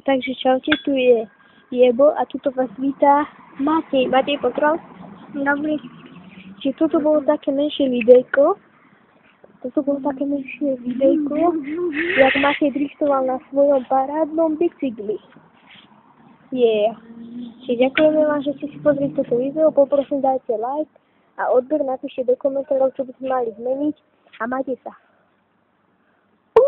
Takže čaute, tu je Jebo a tuto vás vítá Matej. Matej, pozdrav. Dobrý. Čiže toto bolo také menšie videjko. Jak Matej driftoval na svojom parádnom bicykli. Čiže ďakujeme vám, že ste si pozreli toto video. Poprosím, dajte like a odber, napíšte do komentárov, čo by sme mali zmeniť a majte sa.